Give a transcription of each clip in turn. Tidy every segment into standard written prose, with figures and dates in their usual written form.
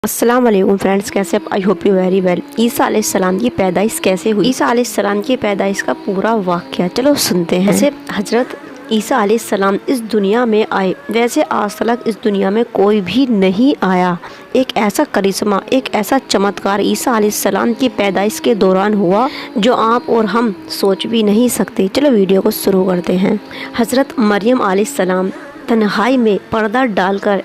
अस्सलाम वालेकुम फ्रेंड्स, कैसे आप? I hope you very well. ईसा अलैहिस्सलाम की पैदाइश कैसे हुई? ईसा अलैहिस्सलाम की पैदाइश का पूरा वाक़या चलो सुनते हैं। जैसे हजरत ईसा अलैहिस्सलाम इस दुनिया में आए, वैसे आज तक इस दुनिया में कोई भी नहीं आया। एक ऐसा करिश्मा, एक ऐसा चमत्कार ईसा अलैहिस्सलाम की पैदाइश के दौरान हुआ जो आप और हम सोच भी नहीं सकते। चलो वीडियो को शुरू करते हैं। हजरत मरियम अलैहिस्सलाम तन्हाई में पर्दा डालकर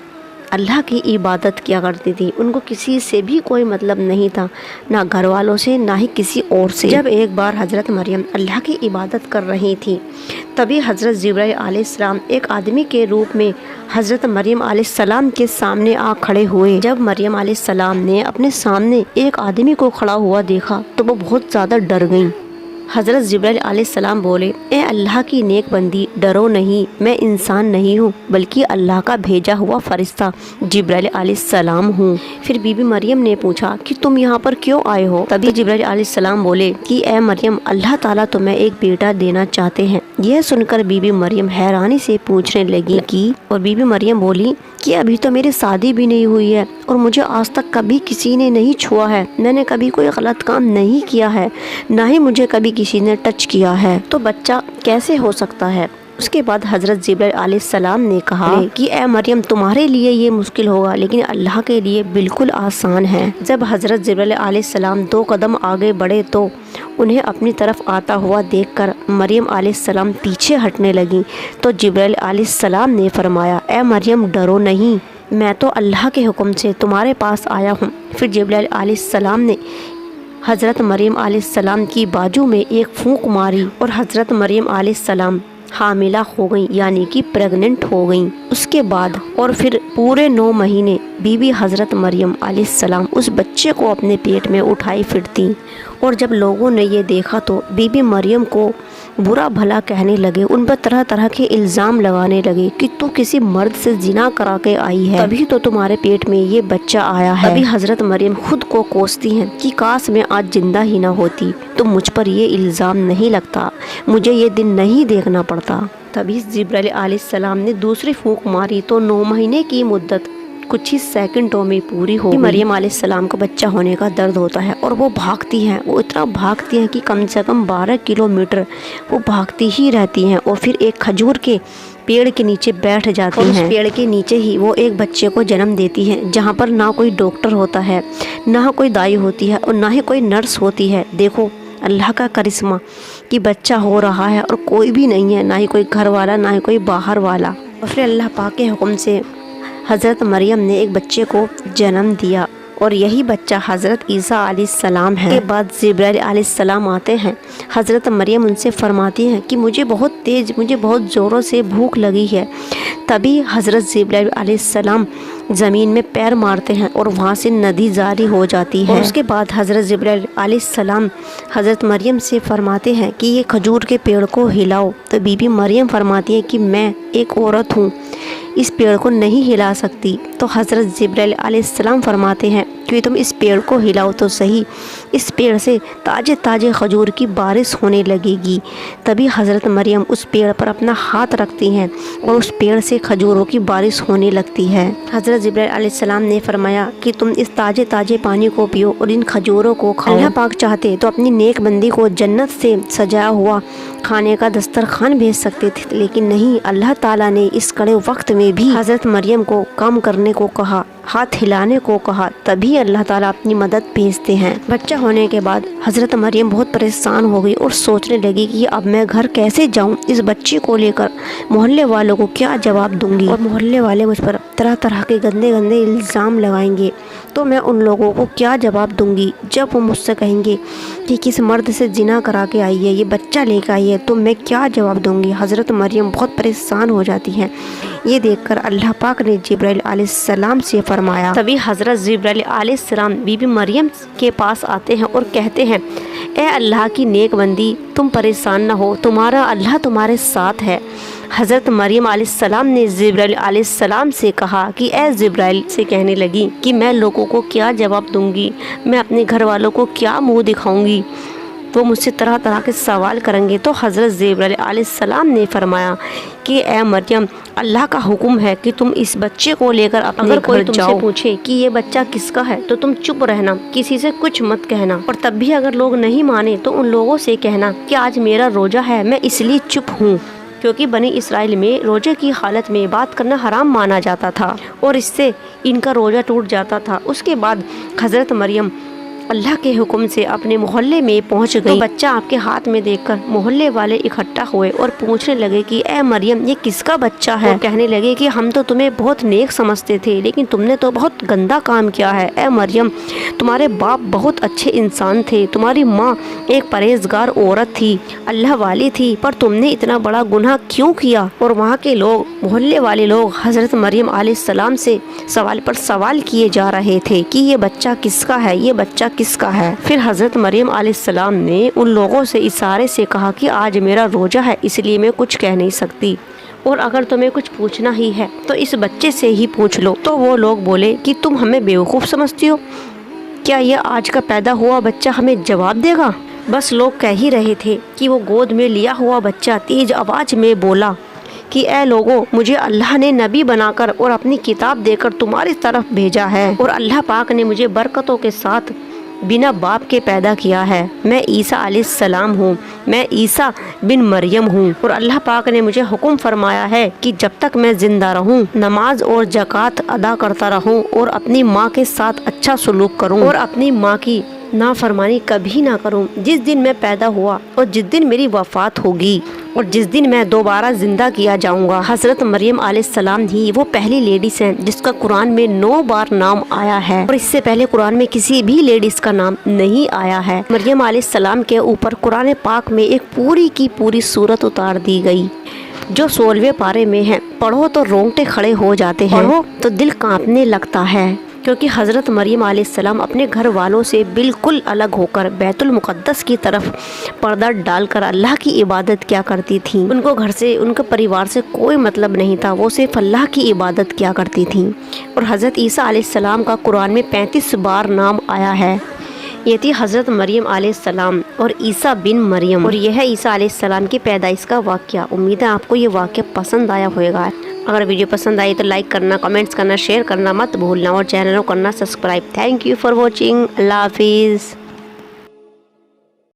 अल्लाह की इबादत किया करती थी। उनको किसी से भी कोई मतलब नहीं था, ना घर वालों से ना ही किसी और से। जब एक बार हज़रत मरियम अल्लाह की इबादत कर रही थी, तभी हज़रत जिब्राइल अलैहिस्सलाम एक आदमी के रूप में हज़रत मरियम अलैहिस्सलाम के सामने आ खड़े हुए। जब मरियम अलैहिस्सलाम ने अपने सामने एक आदमी को खड़ा हुआ देखा तो वो बहुत ज़्यादा डर गईं। हज़रत जिब्राइल अलैहिस्सलाम बोले, ए अल्लाह की नेक बंदी, डरो नहीं, मैं इंसान नहीं हूँ बल्कि अल्लाह का भेजा हुआ फ़रिश्ता जिब्राइल अलैहिस्सलाम हूँ। फिर बीबी मरियम ने पूछा कि तुम यहाँ पर क्यों आए हो? तभी जिब्राइल अलैहिस्सलाम बोले कि ए मरियम, अल्लाह ताला तुम्हें एक बेटा देना चाहते हैं। यह सुनकर बीबी मरियम हैरानी से पूछने लगी कि, और बीबी मरियम बोली कि अभी तो मेरी शादी भी नहीं हुई है और मुझे आज तक कभी किसी ने नहीं छुआ है, मैंने कभी कोई गलत काम नहीं किया है, ना ही मुझे कभी किसी ने टच किया है, तो बच्चा कैसे हो सकता है? उसके बाद हज़रत जिब्राइल अलैहिस्सलाम ने कहा कि ए मरियम, तुम्हारे लिए ये मुश्किल होगा लेकिन अल्लाह के लिए बिल्कुल आसान है। जब हज़रत जिब्राइल अलैहिस्सलाम 2 कदम आगे बढ़े तो उन्हें अपनी तरफ आता हुआ देखकर मरियम अलैहिस्सलाम पीछे हटने लगी। तो जिब्राइल अलैहिस्सलाम ने फरमाया, ए मरियम, डरो नहीं, मैं तो अल्लाह के हुक्म से तुम्हारे पास आया हूँ। फिर जिब्राइल अलैहिस्सलाम ने हज़रत मरियम अलैहिस्सलाम की बाजू में एक फूंक मारी और हज़रत मरियम अलैहिस्सलाम हामिला हो गई, यानी कि प्रेग्नेंट हो गई। उसके बाद और फिर पूरे 9 महीने बीबी हज़रत मरियम अलैहिस्सलाम उस बच्चे को अपने पेट में उठाई फिरती। और जब लोगों ने ये देखा तो बीबी मरियम को बुरा भला कहने लगे, उन पर तरह तरह के इल्ज़ाम लगाने लगे कि तू किसी मर्द से जिना करा के आई है, तभी तो तुम्हारे पेट में ये बच्चा आया है। तभी हज़रत मरियम खुद को कोसती हैं कि काश मैं आज जिंदा ही ना होती तो मुझ पर ये इल्ज़ाम नहीं लगता, मुझे ये दिन नहीं देखना पड़ता। तभी जिब्राइल अलैहिस्सलाम ने दूसरी फूंक मारी तो 9 महीने की मुद्दत कुछ ही सेकंडों में पूरी हो गई। मरियम अलैहिस्सलाम को बच्चा होने का दर्द होता है और वो भागती हैं, वो इतना भागती हैं कि कम से कम 12 किलोमीटर वो भागती ही रहती हैं और फिर एक खजूर के पेड़ के नीचे बैठ जाती हैं। उस पेड़ के नीचे ही वो एक बच्चे को जन्म देती हैं, जहाँ पर ना कोई डॉक्टर होता है, ना कोई दाई होती है और ना ही कोई नर्स होती है। देखो अल्लाह का करिश्मा कि बच्चा हो रहा है और कोई भी नहीं है, ना ही कोई घर वाला ना ही कोई बाहर वाला। और फिर अल्लाह पाक के हुक्म से हज़रत मरियम ने एक बच्चे को जन्म दिया और यही बच्चा हज़रत ईसा अलैहिस्सलाम है। के बाद जिब्राइल अलैहिस्सलाम आते हैं। हज़रत मरियम उनसे फरमाती हैं कि मुझे बहुत ज़ोरों से भूख लगी है। तभी हज़रत जिब्राइल अलैहिस्सलाम ज़मीन में पैर मारते हैं और वहाँ से नदी जारी हो जाती है। और उसके बाद हज़रत जिब्राइल अलैहिस्सलाम हज़रत मरियम से फरमाते हैं कि ये खजूर के पेड़ को हिलाओ। तो बीबी मरियम फरमाती है कि मैं एक औरत हूँ, इस पेड़ को नहीं हिला सकती। तो हज़रत जिब्राइल अलैहिस्सलाम फरमाते हैं कि तुम इस पेड़ को हिलाओ तो सही, इस पेड़ से ताजे ताजे खजूर की बारिश होने लगेगी। तभी हज़रत मरियम उस पेड़ पर अपना हाथ रखती हैं और उस पेड़ से खजूरों की बारिश होने लगती है। हज़रत जिब्राइल अलैहिस्सलाम ने फरमाया कि तुम इस ताजे ताजे पानी को पियो और इन खजूरों को खाओ। अल्लाह पाक चाहते तो अपनी नेक बंदी को जन्नत से सजाया हुआ खाने का दस्तरखान भेज सकते थे, लेकिन नहीं, अल्लाह ताला ने इस कड़े वक्त में भी हज़रत मरियम को काम करने को कहा, हाथ हिलाने को कहा, तभी अल्लाह ताला अपनी मदद भेजते हैं। बच्चा होने के बाद हज़रत मरियम बहुत परेशान हो गई और सोचने लगी कि अब मैं घर कैसे जाऊं, इस बच्चे को लेकर मोहल्ले वालों को क्या जवाब दूंगी और मोहल्ले वाले मुझ पर तरह तरह के गंदे गंदे इल्ज़ाम लगाएंगे, तो मैं उन लोगों को क्या जवाब दूंगी। जब वो मुझसे कहेंगे कि किस मर्द से जिना करा के आई है, ये बच्चा लेकर आई है, तो मैं क्या जवाब दूंगी। हज़रत मरियम बहुत परेशान हो जाती हैं। ये देखकर अल्लाह पाक ने जिब्राइल अलैहिस्सलाम से फरमाया। तभी हज़रत जिब्राइल अलैहिस्सलाम बीबी मरियम के पास आते हैं और कहते हैं, ए अल्लाह की नेक बंदी, तुम परेशान ना हो, तुम्हारा अल्लाह तुम्हारे साथ है। हज़रत मरियम अलैहिस्सलाम ने जिब्राइल अलैहिस्सलाम से कहा कि ए जिब्राइल से कहने लगी कि मैं लोगों को क्या जवाब दूंगी, मैं अपने घर वालों को क्या मुँह दिखाऊंगी। वो मुझसे तरह तरह के सवाल करेंगे। तो हज़रत ज़िब्राइल अलैहिस्सलाम ने फरमाया कि ए मरियम, अल्लाह का हुक्म है कि तुम इस बच्चे को लेकर अपने घर कोई तुमसे पूछे कि ये बच्चा किसका है तो तुम चुप रहना, किसी से कुछ मत कहना। और तब भी अगर लोग नहीं माने तो उन लोगों से कहना कि आज मेरा रोज़ा है, मैं इसलिए चुप हूँ, क्योंकि बनी इसराइल में रोजे की हालत में बात करना हराम माना जाता था और इससे इनका रोज़ा टूट जाता था। उसके बाद हज़रत मरियम अल्लाह के हुक्म से अपने मोहल्ले में पहुंच गई। तो बच्चा आपके हाथ में देखकर मोहल्ले वाले इकट्ठा हुए और पूछने लगे कि ए मरियम, ये किसका बच्चा है? और कहने लगे कि हम तो तुम्हें बहुत नेक समझते थे, लेकिन तुमने तो बहुत गंदा काम किया है। ए मरियम, तुम्हारे बाप बहुत अच्छे इंसान थे, तुम्हारी माँ एक परहेजगार औरत थी, अल्लाह वाली थी, पर तुमने इतना बड़ा गुनाह क्यों किया? और वहाँ के लोग, मोहल्ले वाले लोग हज़रत मरियम अलैहिस्सलाम से सवाल पर सवाल किए जा रहे थे कि ये बच्चा किसका है, ये बच्चा किसका है। फिर हज़रत मरियम अलैहिस्सलाम ने उन लोगों से इशारे से कहा कि आज मेरा रोज़ा है, इसलिए मैं कुछ कह नहीं सकती, और अगर तुम्हें कुछ पूछना ही है तो इस बच्चे से ही पूछ लो। तो वो लोग बोले कि तुम हमें बेवकूफ़ समझती हो, क्या ये आज का पैदा हुआ बच्चा हमें जवाब देगा? बस लोग कह ही रहे थे कि वो गोद में लिया हुआ बच्चा तेज आवाज़ में बोला कि ए लोगों, मुझे अल्लाह ने नबी बनाकर और अपनी किताब देकर तुम्हारी तरफ भेजा है, और अल्लाह पाक ने मुझे बरकतों के साथ बिना बाप के पैदा किया है। मैं ईसा अलैहिस्सलाम हूँ, मैं ईसा बिन मरियम हूँ, और अल्लाह पाक ने मुझे हुक्म फरमाया है कि जब तक मैं जिंदा रहूँ नमाज और ज़कात अदा करता रहूँ और अपनी माँ के साथ अच्छा सलूक करूँ और अपनी माँ की नाफरमानी कभी ना करूँ। जिस दिन मैं पैदा हुआ और जिस दिन मेरी वफ़ात होगी और जिस दिन मैं दोबारा जिंदा किया जाऊंगा, हज़रत मरियम अलैहिस्सलाम ही वो पहली लेडीज़ हैं जिसका कुरान में 9 बार नाम आया है, और इससे पहले कुरान में किसी भी लेडीज़ का नाम नहीं आया है। मरियम अलैहिस्सलाम के ऊपर कुरान पाक में एक पूरी की पूरी सूरत उतार दी गई जो 16वें पारे में है। पढ़ो तो रोंगटे खड़े हो जाते हैं, पढ़ो तो दिल कांपने लगता है, क्योंकि हज़रत मरियम अलैहिस्सलाम अपने घर वालों से बिल्कुल अलग होकर बैतुल मुक़द्दस की तरफ पर्दा डालकर अल्लाह की इबादत किया करती थी। उनको घर से, उनके परिवार से कोई मतलब नहीं था, वो सिर्फ अल्लाह की इबादत किया करती थी। और हज़रत ईसा अलैहिस्सलाम का कुरान में 35 बार नाम आया है। ये थी हज़रत मरियम अलैहिस्सलाम और ईसा बिन मरियम, और यह है ईसा अलैहिस्सलाम की पैदाइश का वाक़या। उम्मीद है आपको ये वाक़या पसंद आया होगा। अगर वीडियो पसंद आई तो लाइक करना, कमेंट्स करना, शेयर करना मत भूलना, और चैनल को करना subscribe. Thank you for watching. अल्लाह हाफिज़।